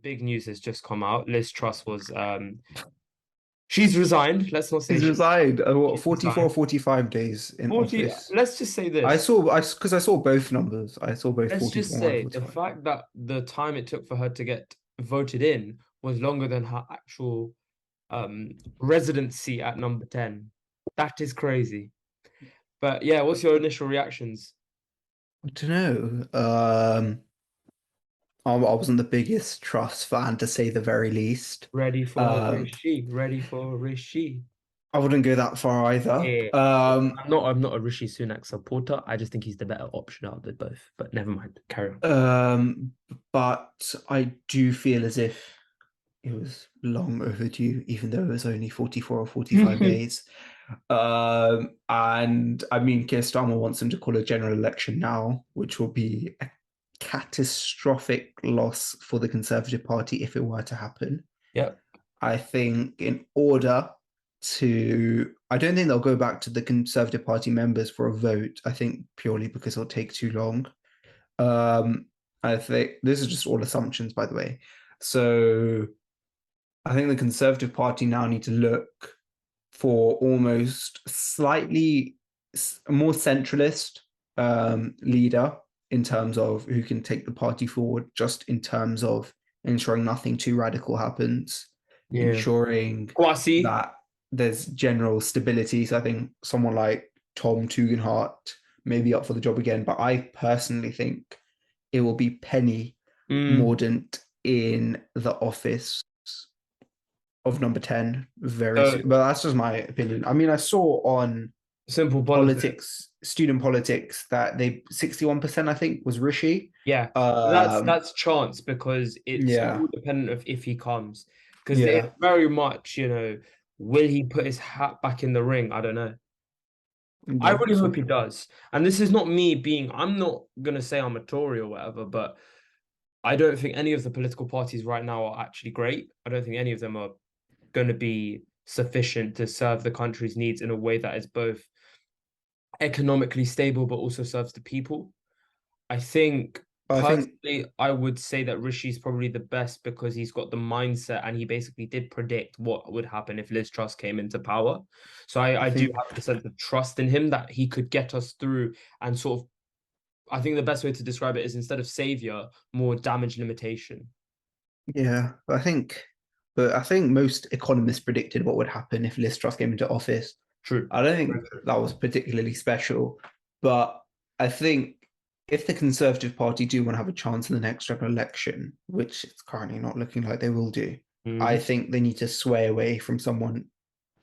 Big news has just come out. Liz Truss was she's resigned. Let's not say He's she resigned. What, she's 44, resigned. 45 days in 40, office. let's just say I this. saw, because I saw both numbers. I saw both Let's just 44 and say the 45. fact that the time it took for her to get voted in was longer than her actual residency at number 10. That is crazy. But yeah, what's your initial reactions? I don't know. I wasn't the biggest Truss fan to say the very least. Ready for Um, Rishi, ready for Rishi. I wouldn't go that far either. Yeah. I'm not a Rishi Sunak supporter. I just think he's the better option out of the both. But never mind. Carry on. Um, but I do feel as if it was long overdue, even though it was only 44 or 45 days. And I mean, Keir Starmer wants them to call a general election now, which will be a catastrophic loss for the Conservative Party if it were to happen. Yep. I think in order I don't think they'll go back to the Conservative Party members for a vote. I think purely because it'll take too long. Um, I think this is just all assumptions, by the way. So I think the Conservative Party now need to look for almost slightly more centralist leader in terms of who can take the party forward, just in terms of ensuring nothing too radical happens, Yeah. ensuring Kwasi. that there's general stability. So I think someone like Tom Tugendhat may be up for the job again, but I personally think it will be Penny Mm. Mordaunt in the office of number 10 very So soon. But that's just my opinion. I mean, I saw on simple politics. politics, student politics, that they 61%, I think, was Rishi. Yeah. That's Um, that's chance because it's yeah, all dependent of if he comes. Because it yeah, very much, will he put his hat back in the ring? I don't know. I yeah. really So hope he does. And this is not me being, I'm not gonna say I'm a Tory or whatever, but I don't think any of the political parties right now are actually great. I don't think any of them are going to be sufficient to serve the country's needs in a way that is both economically stable but also serves the people. I think I think personally, I would say that Rishi's probably the best because he's got the mindset and he basically did predict what would happen if Liz Truss came into power. So I I do think have the sense of trust in him that he could get us through and sort of, I think the best way to describe it is instead of savior, more damage limitation. yeah, but I think most economists predicted what would happen if Liz Truss came into office. True. I don't Very think true. that was particularly special, but I think if the Conservative Party do want to have a chance in the next general election, which it's currently not looking like they will do, I Mm. think they need to sway away from someone,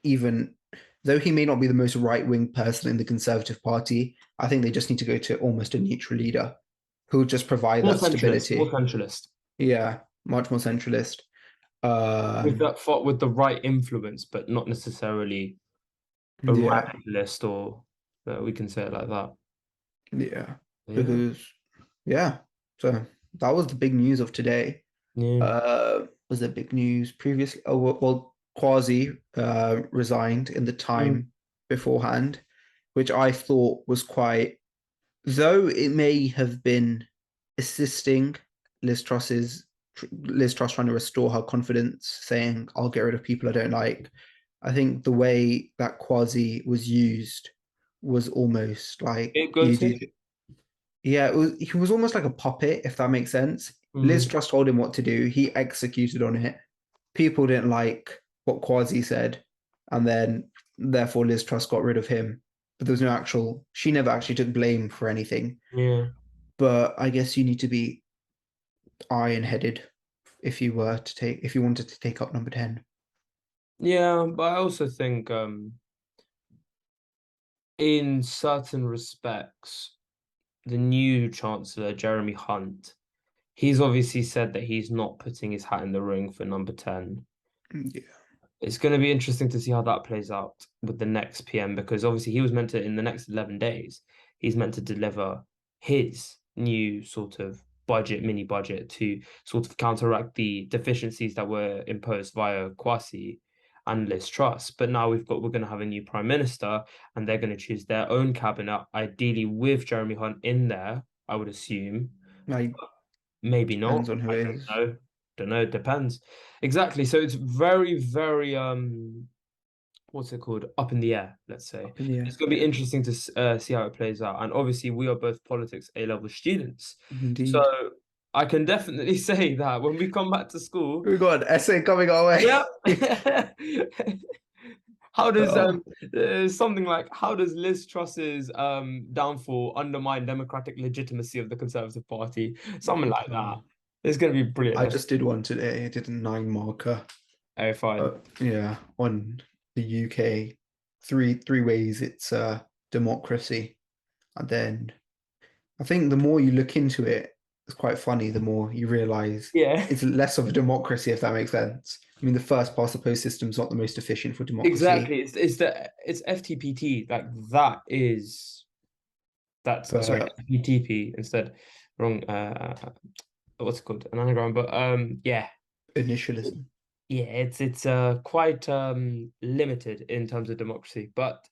even though he may not be the most right wing person in the Conservative Party. I think they just need to go to almost a neutral leader who'll just provide More that centralist, more stability. centralist. Yeah, much more centralist. With Um, that thought, with the right influence, but not necessarily a yeah, radicalist, or we can say it like that. yeah, Yeah, because yeah, so that was the big news of today. yeah. Was there big news previously? Oh, well, Quasi resigned in the Mm. time beforehand, which I thought was quite, though it may have been assisting Liz Truss's Liz Truss trying to restore her confidence, saying, "I'll get rid of people I don't like." I think the way that Quasi was used was almost like It you goes do. here. Yeah, he was almost like a puppet, if that makes sense. Liz Mm. Truss told him what to do. He executed on it. People didn't like what Quasi said, and then therefore Liz Truss got rid of him. But there was no actual. She never actually took blame for anything. Yeah, But I guess you need to be iron-headed if you wanted to take up number 10. yeah, but I also think, in certain respects, the new Chancellor Jeremy Hunt, he's obviously said that he's not putting his hat in the ring for number 10. Yeah, It's going to be interesting to see how that plays out with the next PM because obviously he was meant to, in the next 11 days, he's meant to deliver his new sort of budget, mini budget to sort of counteract the deficiencies that were imposed via Kwasi and Liz Truss. But now we're going to have a new prime minister and they're going to choose their own cabinet, ideally with Jeremy Hunt in there, I would assume. like Maybe not. depends on who I it don't is. know. Don't know, it depends. Exactly. So it's very, very what's it called? Up in the air, let's say. Up in the It's air. going to be Yeah, interesting to see how it plays out. And obviously, we are both politics A-level students. So indeed. I can definitely say that when we come back to school, We got an essay coming our way. yeah. How does Oh, something like how does Liz Truss's downfall undermine democratic legitimacy of the Conservative Party? Something like that. oh. It's going to be brilliant. I just did one today. I did a 9 marker. Oh, fine. Yeah, on the UK, three ways it's democracy, and then I think the more you look into it, it's quite funny. The more you realize Yeah. it's less of a democracy, if that makes sense. I mean, the first past the post system's not the most efficient for democracy, Exactly. It's FTPT. Like that is that's sorry, but FTTP instead. Wrong what's it called? An anagram. But yeah. initialism. Yeah, it's quite limited in terms of democracy. But